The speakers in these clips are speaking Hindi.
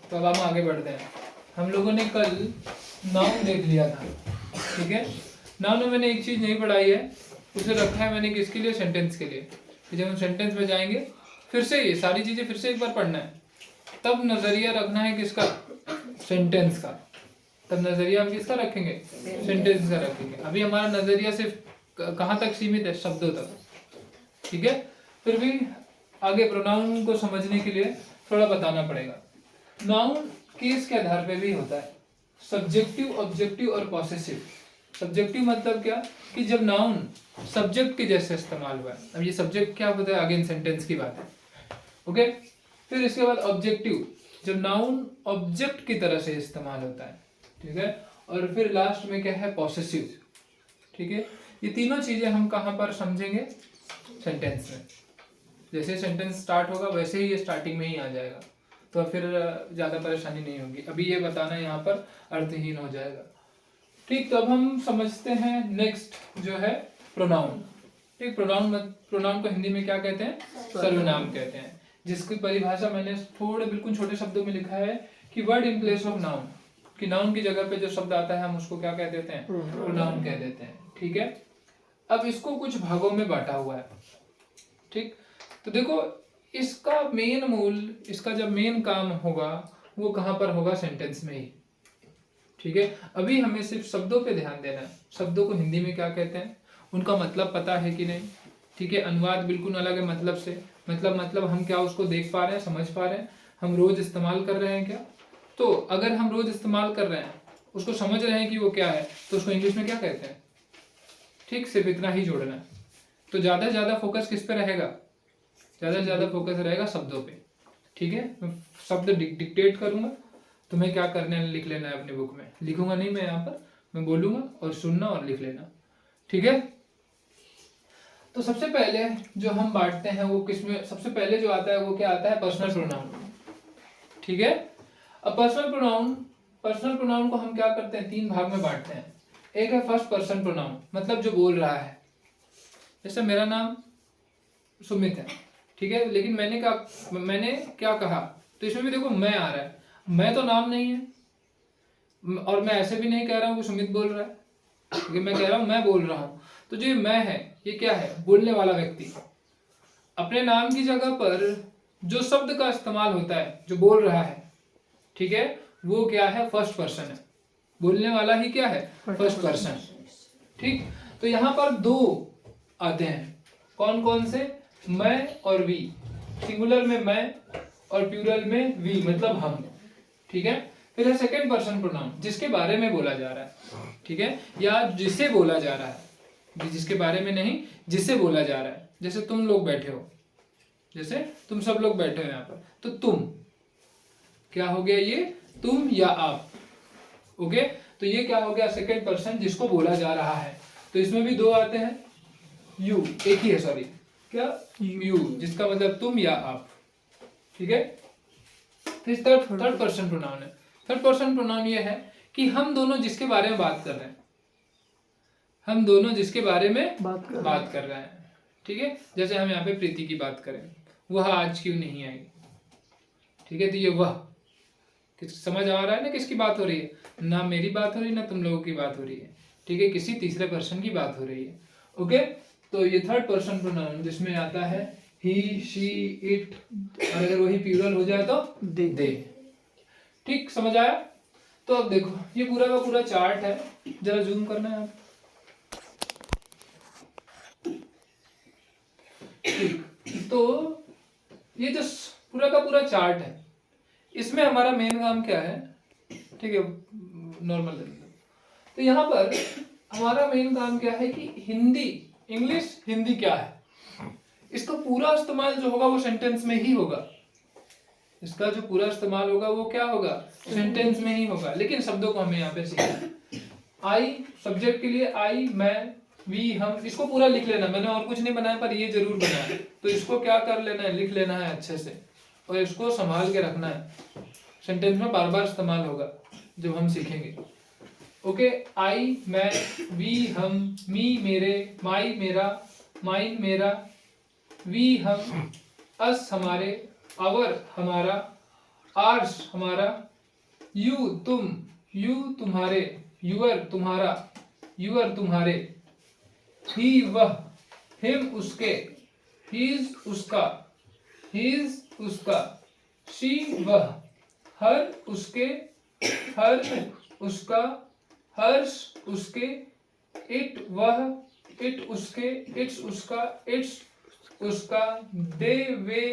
तो अब हम आगे बढ़ते हैं। हम लोगों ने कल नाउन देख लिया था, ठीक है। नाउन में मैंने एक चीज नहीं पढ़ाई है, उसे रखा है मैंने किसके लिए, सेंटेंस के लिए। कि जब हम सेंटेंस में जाएंगे फिर से ये सारी चीजें फिर से एक बार पढ़ना है, तब नजरिया रखना है किसका, सेंटेंस का। तब नजरिया हम किसका रखेंगे, सेंटेंस का रखेंगे। अभी हमारा नजरिया सिर्फ कहाँ तक सीमित है, शब्दों तक, ठीक है। फिर भी आगे प्रोनाउन को समझने के लिए थोड़ा बताना पड़ेगा। नाउन केस के आधार पे भी होता है, सब्जेक्टिव, ऑब्जेक्टिव और पॉसेसिव। सब्जेक्टिव मतलब क्या, कि जब नाउन सब्जेक्ट के जैसे इस्तेमाल हुआ है। अब ये सब्जेक्ट क्या होता है, अगेन सेंटेंस की बात है, ओके। फिर इसके बाद ऑब्जेक्टिव, जब नाउन ऑब्जेक्ट की तरह से इस्तेमाल होता है, ठीक है। और फिर लास्ट में क्या है, पॉसेसिव, ठीक है। ये तीनों चीजें हम कहाँ पर समझेंगे, सेंटेंस में। जैसे सेंटेंस स्टार्ट होगा वैसे ही ये स्टार्टिंग में ही आ जाएगा, तो फिर ज़्यादा परेशानी नहीं होगी। अभी ये बताना यहाँ पर अर्थहीन हो जाएगा, ठीक। तो अब हम समझते हैं नेक्स्ट जो है प्रोनाउन, ठीक। प्रोनाउन को हिंदी में क्या कहते हैं, सर्वनाम कहते हैं, जिसकी परिभाषा मैंने थोड़े बिल्कुल छोटे शब्दों में लिखा है कि word in place of noun, कि नाउन की जगह पे जो शब्द आता है हम उसको क्या कह देते हैं, प्रोनाउन कह देते हैं, ठीक है। अब इसको कुछ भागों में बांटा हुआ है, ठीक। तो देखो इसका मेन मूल, इसका जब मेन काम होगा वो कहाँ पर होगा, सेंटेंस में ही, ठीक है। अभी हमें सिर्फ शब्दों पे ध्यान देना है। शब्दों को हिंदी में क्या कहते हैं, उनका मतलब पता है कि नहीं, ठीक है। अनुवाद बिल्कुल अलग है मतलब से, मतलब हम क्या उसको देख पा रहे हैं, समझ पा रहे हैं, हम रोज इस्तेमाल कर रहे हैं क्या। तो अगर हम रोज इस्तेमाल कर रहे हैं, उसको समझ रहे हैं कि वो क्या है, तो उसको इंग्लिश में क्या कहते हैं, ठीक। सिर्फ इतना ही जोड़ना है। तो ज़्यादा से ज़्यादा फोकस किस पे रहेगा, ज़्यादा से ज़्यादा फोकस रहेगा शब्दों पे, ठीक है। मैं शब्द डिक्टेट करूंगा, तुम्हें क्या करना है, लिख लेना है अपनी बुक में। लिखूंगा नहीं मैं यहाँ पर, मैं बोलूंगा और सुनना और लिख लेना, ठीक है। तो सबसे पहले जो हम बांटते हैं वो किसमें, सबसे पहले जो आता है वो क्या आता है, पर्सनल प्रोनाउन, ठीक है। अब पर्सनल प्रोनाउन को हम क्या करते हैं, तीन भाग में बांटते हैं। एक है फर्स्ट पर्सन प्रोनाउन, मतलब जो बोल रहा है। जैसे मेरा नाम सुमित है, ठीक है, लेकिन मैंने क्या कहा, तो इसमें भी देखो मैं आ रहा है। मैं तो नाम नहीं है, और मैं ऐसे भी नहीं कह रहा हूँ कि सुमित बोल रहा है, क्योंकि मैं कह रहा हूँ मैं बोल रहा हूँ। तो जो मैं है ये क्या है, बोलने वाला व्यक्ति। अपने नाम की जगह पर जो शब्द का इस्तेमाल होता है, जो बोल रहा है, ठीक है, वो क्या है, फर्स्ट पर्सन है। बोलने वाला ही क्या है, फर्स्ट पर्सन, ठीक। तो यहाँ पर दो आते हैं, कौन कौन से, मैं और वी। सिंगुलर में मैं और प्लूरल में वी, मतलब हम, ठीक है। फिर है सेकंड पर्सन प्रोनाउन, जिसके बारे में बोला जा रहा है, ठीक है, या जिसे बोला जा रहा है, जिसके बारे में नहीं, जिसे बोला जा रहा है। जैसे तुम लोग बैठे हो, जैसे तुम सब लोग बैठे हो यहाँ पर, तो तुम क्या हो गया, ये तुम या आप, ओके। तो ये क्या हो गया, सेकंड पर्सन जिसको बोला जा रहा है। तो इसमें भी दो आते हैं, यू एक ही है, सॉरी क्या, यू, जिसका मतलब तुम या आप, ठीक है। फिर थर्ड पर्सन प्रोनाउन है। थर्ड पर्सन प्रोनाउन ये है कि हम दोनों जिसके बारे में बात कर रहे हैं, हम दोनों जिसके बारे में बात कर रहे हैं, ठीक है। जैसे हम यहाँ पे प्रीति की बात करें, वह आज क्यों नहीं आई, ठीक है। तो ये वह, समझ आ रहा है ना किसकी बात हो रही है, ना मेरी बात हो रही है ना तुम लोगों की बात हो रही है, ठीक है, किसी तीसरे पर्सन की बात हो रही है, ओके। तो ये थर्ड पर्सन प्रोनाउन जिसमें आता है ही, शी, इट, और अगर वही प्लूरल हो जाए तो दे, ठीक। समझ आया। तो अब देखो ये पूरा का पूरा चार्ट है, जरा जूम करना है आप, ठीक। तो ये जो पूरा का पूरा चार्ट है, इसमें हमारा मेन काम क्या है, ठीक है, नॉर्मल। तो यहाँ पर हमारा मेन काम क्या है कि हिंदी, इंग्लिश हिंदी क्या है, इसका पूरा इस्तेमाल जो होगा वो सेंटेंस में ही होगा। इसका जो पूरा इस्तेमाल होगा वो क्या होगा, सेंटेंस में ही होगा। लेकिन शब्दों को हमें यहाँ पे सीखना है। आई सब्जेक्ट के लिए, आई, मैं, वी, हम, इसको पूरा लिख लेना। मैंने और कुछ नहीं बनाया, पर ये जरूर बनाया। तो इसको क्या कर लेना है, लिख लेना है अच्छे से, और इसको संभाल के रखना है। सेंटेंस में बार बार इस्तेमाल होगा जब हम सीखेंगे, ओके। आई मैं, वी हम, मी मेरे, माई मेरा, माइन मेरा, वी हम, अस हमारे, आवर हमारा, आर्स हमारा, यू तुम, यू तुम्हारे, यूअर तुम्हारा, यूअर तुम्हारे, ही वह, हिम उसके, हीज उसका, हीज उसका, शी वह, हर उसके, हर उसका, हर्ष उसके, इट वह, इट उसके, इट्स उसका, इट्स उसका, दे वे,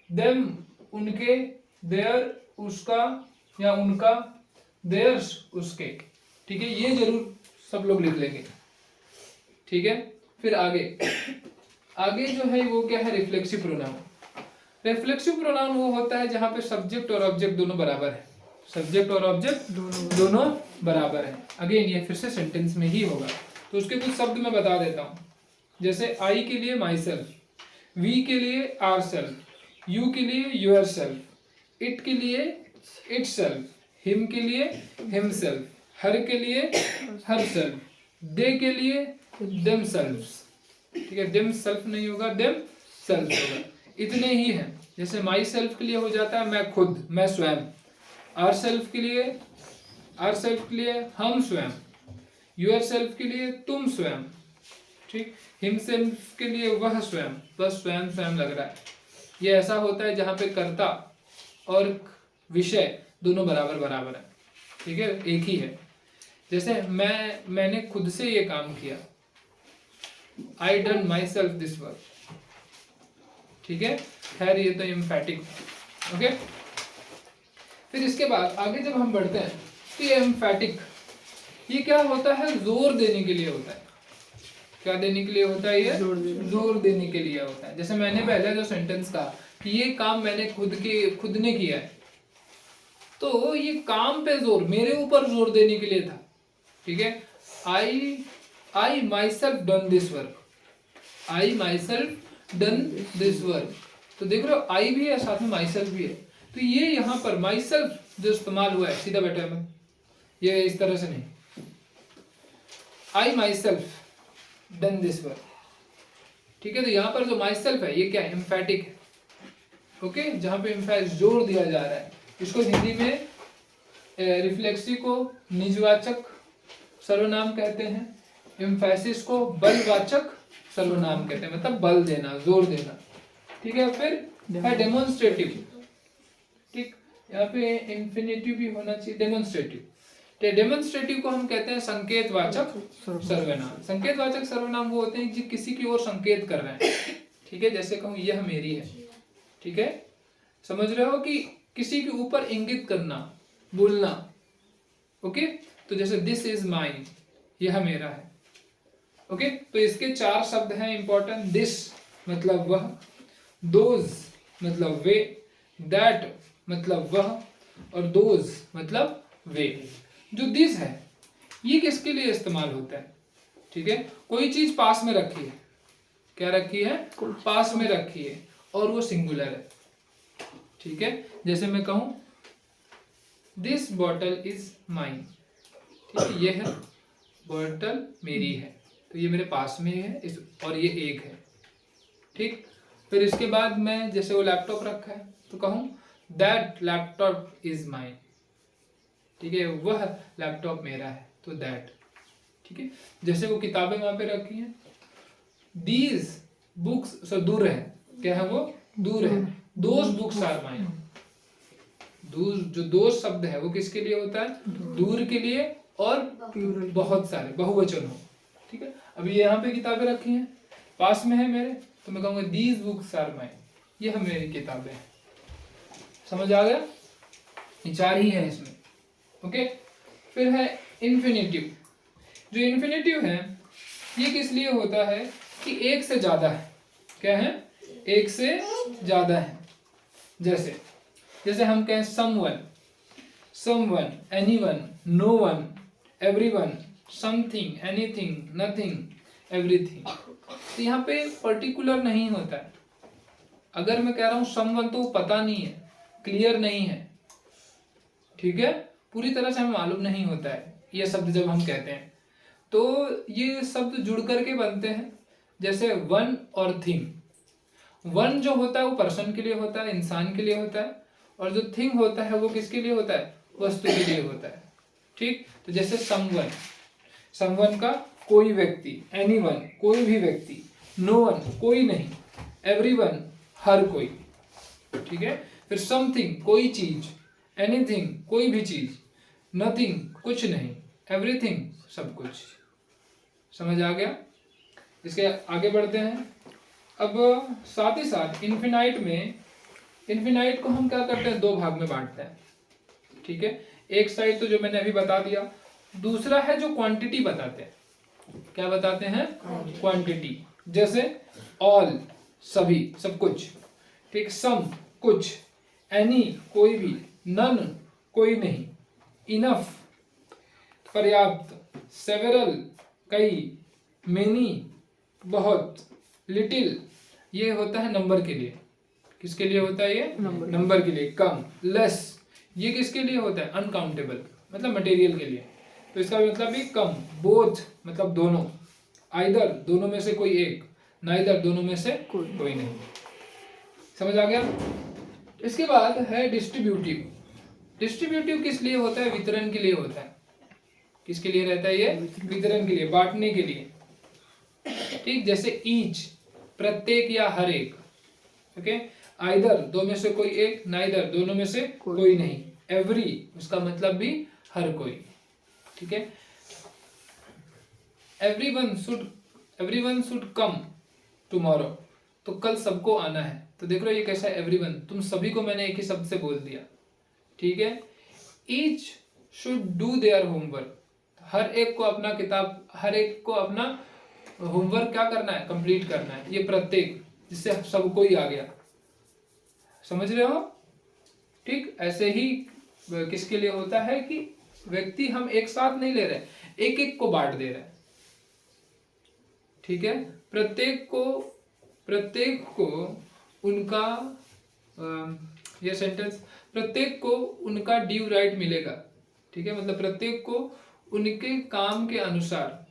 देम उनके, देयर उसका या उनका, देयर्स उसके। ठीक है, ये जरूर सब लोग लिख लेंगे। ठीक है, फिर आगे आगे जो है वो क्या है, रिफ्लेक्सिव प्रोनाउन। रिफ्लेक्सिव प्रोनाउन वो होता है जहां पे सब्जेक्ट और ऑब्जेक्ट दोनों बराबर है, सब्जेक्ट और ऑब्जेक्ट दोनों बराबर है। अगेन ये फिर से सेंटेंस में ही होगा, तो उसके कुछ शब्द मैं बता देता हूँ। जैसे आई के लिए माई सेल्फ, वी के लिए आर सेल्फ, यू के लिए योर सेल्फ, इट के लिए इट सेल्फ, हिम के लिए हिम सेल्फ, हर के लिए हर सेल्फ, दे के लिए देम सेल्फ्स। ठीक है, देम सेल्फ नहीं होगा, देम सेल्फ होगा। इतने ही हैं। जैसे माई सेल्फ के लिए हो जाता है मैं खुद, मैं स्वयं। आर सेल्फ के लिए हम स्वयं, योर सेल्फ के लिए तुम स्वयं। ठीक, हिम सेल्फ के लिए वह स्वयं, बस स्वयं स्वयं लग रहा है। ये ऐसा होता है जहां पे कर्ता और विषय दोनों बराबर बराबर है। ठीक है, एक ही है। जैसे मैंने खुद से ये काम किया, I done my self this work. ठीक है, खैर ये तो एम्फैटिक। ओके, फिर इसके बाद आगे जब हम बढ़ते हैं तो ये एम्फैटिक, ये क्या होता है, जोर देने के लिए होता है। क्या देने के लिए होता है, ये जोर देने के लिए होता है। जैसे मैंने पहले जो सेंटेंस कहा कि ये काम मैंने खुद ने किया है, तो ये काम पे जोर, मेरे ऊपर जोर देने के लिए था। ठीक है, I myself done this work, I myself done this work. तो देख रहे हो, आई भी है साथ में माई सेल्फ भी है। तो ये यहाँ पर माई सेल्फ जो इस्तेमाल हुआ है, सीधा बैठा है, ये इस तरह से नहीं, I myself done this work. ठीक है, तो यहाँ पर जो माई सेल्फ है ये क्या है, एम्फैटिक है। ओके, जहां पे एम्फैस जोर दिया जा रहा है, इसको हिंदी में रिफ्लेक्सिव को निजवाचक सर्वनाम कहते हैं, एम्फैसिस को बलवाचक सर्वनाम कहते हैं, मतलब बल देना, जोर देना। ठीक है, फिर है डेमोन्स्ट्रेटिव। ठीक, यहाँ पे इंफिनिटिव भी होना चाहिए, डेमोन्स्ट्रेटिव। डेमोन्स्ट्रेटिव को हम कहते हैं संकेतवाचक सर्वनाम। संकेतवाचक सर्वनाम वो होते हैं जो किसी की ओर संकेत कर रहे हैं। ठीक है, जैसे कहूँ यह मेरी है। ठीक है, समझ रहे हो कि किसी के ऊपर इंगित करना, बोलना। ओके, तो जैसे दिस इज माइन, यह मेरा है। ओके, तो इसके 4 शब्द हैं इंपॉर्टेंट। दिस मतलब वह, दोज मतलब वे, दैट मतलब वह, और दोज मतलब वे। जो दिस है ये किसके लिए इस्तेमाल होता है? ठीक है, कोई चीज पास में रखी है, क्या रखी है, पास में रखी है, और वो सिंगुलर है। ठीक है, जैसे मैं कहूं दिस बॉटल इज माइन। ठीक है, ये है बॉटल मेरी है, तो ये मेरे पास में है इस, और ये एक है। ठीक, फिर इसके बाद मैं जैसे वो लैपटॉप रखा है तो कहूं दैट लैपटॉप इज माइन। ठीक है, वह लैपटॉप मेरा है, तो दैट। ठीक है, जैसे वो किताबें वहां पे रखी हैं, दीज बुक्स, सो दूर है, क्या है वो, दूर है, दोज बुक्स आर माइन। दूर, जो दो शब्द है वो किसके लिए होता है, दूर के लिए, और बहुत सारे, बहुवचन हो। ठीक है, अभी यहाँ पे किताबें रखी हैं, पास में है मेरे, तो मैं कहूंगा दीज बुक्स आर माइन, यह मेरी किताबें हैं। समझ आ गया, ये 4 ही है इसमें। ओके, फिर है इन्फिनेटिव। जो इन्फिनेटिव है ये किस लिए होता है कि एक से ज्यादा है। क्या है, एक से ज्यादा है। जैसे हम कहें someone, someone, anyone, no one, everyone, something, anything, nothing, everything. तो यहाँ पे पर्टिकुलर नहीं होता है। अगर मैं कह रहा हूं समवन, तो पता नहीं है, क्लियर नहीं है। ठीक है, पूरी तरह से हमें मालूम नहीं होता है ये शब्द जब हम कहते हैं, तो ये शब्द जुड़ करके बनते हैं। जैसे वन और थिंग। वन जो होता है वो पर्सन के लिए होता है, इंसान के लिए होता है, और जो थिंग होता है वो किसके लिए होता है, वस्तु के लिए होता है। ठीक, तो जैसे समवन, समवन का कोई व्यक्ति, एनीवन कोई भी व्यक्ति, नो वन कोई नहीं, एवरीवन हर कोई। ठीक है, फिर समथिंग कोई चीज, एनीथिंग कोई भी चीज, नथिंग कुछ नहीं, एवरीथिंग सब कुछ। समझ आ गया? इसके आगे बढ़ते हैं। अब साथ ही साथ इन्फिनाइट में, इन्फिनाइट को हम क्या करते हैं, दो भाग में बांटते हैं। ठीक है, एक साइड तो जो मैंने अभी बता दिया, दूसरा है जो क्वांटिटी बताते हैं। क्या बताते हैं? क्वांटिटी। जैसे ऑल सभी, सब कुछ। ठीक, सम कुछ, एनी कोई भी, नन कोई नहीं, इनफ पर्याप्त, सेवरल कई, मेनी बहुत, लिटिल ये होता है नंबर के लिए। किसके लिए होता है ये? नंबर के लिए। कम, लेस ये किसके लिए होता है? अनकाउंटेबल मतलब मटेरियल के लिए। तो इसका मतलब भी कम, बोथ मतलब दोनों, आइदर दोनों में से कोई एक, नाइदर दोनों में से कोई नहीं। समझ आ गया? इसके बाद है डिस्ट्रीब्यूटिव। डिस्ट्रीब्यूटिव किस लिए होता है? वितरण के लिए होता है। किसके लिए रहता है ये? वितरण के लिए, बांटने के लिए। ठीक, जैसे ईच प्रत्येक या हर एक। ओके, आइदर दो में से कोई एक, नाइदर दोनों में से कोई नहीं, एवरी उसका मतलब भी हर कोई। ठीक है, एवरीवन शुड कम टुमारो, तो कल सबको आना है। तो देख रहे हो ये कैसा है? एवरीवन, तुम सभी को मैंने एक ही शब्द से बोल दिया। ठीक है, each should do their homework, हर एक को अपना किताब, हर एक को अपना होमवर्क क्या करना है? कंप्लीट करना है। ये प्रत्येक, जिससे सबको ही आ गया। समझ रहे हो? ठीक, ऐसे ही किसके लिए होता है कि व्यक्ति हम एक साथ नहीं ले रहे, एक एक को बांट दे रहे हैं। ठीक है, प्रत्येक को उनका ये सेंटेंस, प्रत्येक को उनका ड्यू राइट मिलेगा। ठीक है, मतलब प्रत्येक को उनके काम के अनुसार,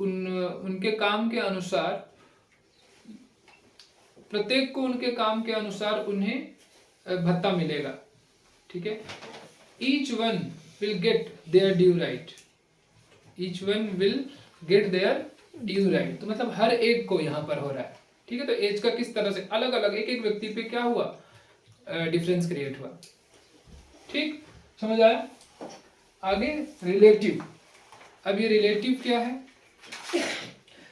उनके काम के अनुसार, प्रत्येक को उनके काम के अनुसार उन्हें भत्ता मिलेगा। ठीक है, each one will get there due right, each one will get there due right, तो मतलब हर एक को यहाँ पर हो रहा है। ठीक है, तो एज का किस तरह से अलग अलग एक एक व्यक्ति पे क्या हुआ? डिफरेंस क्रिएट हुआ। ठीक, समझ आया? आगे रिलेटिव। अब ये रिलेटिव क्या है?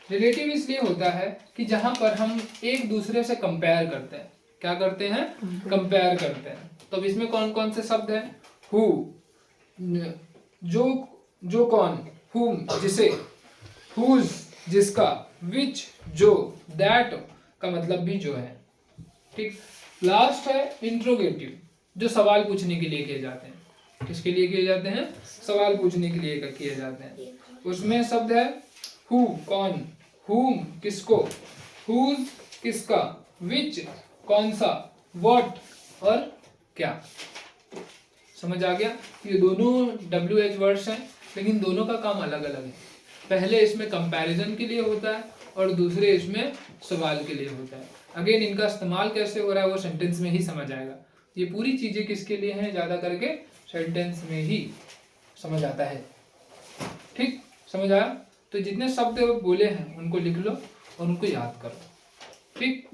रिलेटिव इसलिए होता है कि जहां पर हम एक दूसरे से कंपेयर करते हैं। क्या करते हैं? कंपेयर करते हैं। तो अब इसमें कौन कौन से शब्द हैं? हु जो कौन, हुम जिसे, हुज जिसका, विच जो, दैट का मतलब भी जो है। ठीक, लास्ट है इंट्रोगेटिव, जो सवाल पूछने के लिए किए जाते हैं। किसके लिए किए जाते हैं? सवाल पूछने के लिए किए जाते हैं। उसमें शब्द है हु कौन, हुम किसको, हुज किसका, विच कौन सा, व्हाट और क्या। समझ आ गया? ये दोनों WH वर्ड्स हैं, लेकिन दोनों का काम अलग अलग है। पहले इसमें कंपैरिजन के लिए होता है और दूसरे इसमें सवाल के लिए होता है। अगेन इनका इस्तेमाल कैसे हो रहा है वो सेंटेंस में ही समझ आएगा। ये पूरी चीजें किसके लिए हैं? ज्यादा करके सेंटेंस में ही समझ आता है। ठीक, समझ आया? तो जितने शब्द बोले हैं उनको लिख लो और उनको याद करो। ठीक।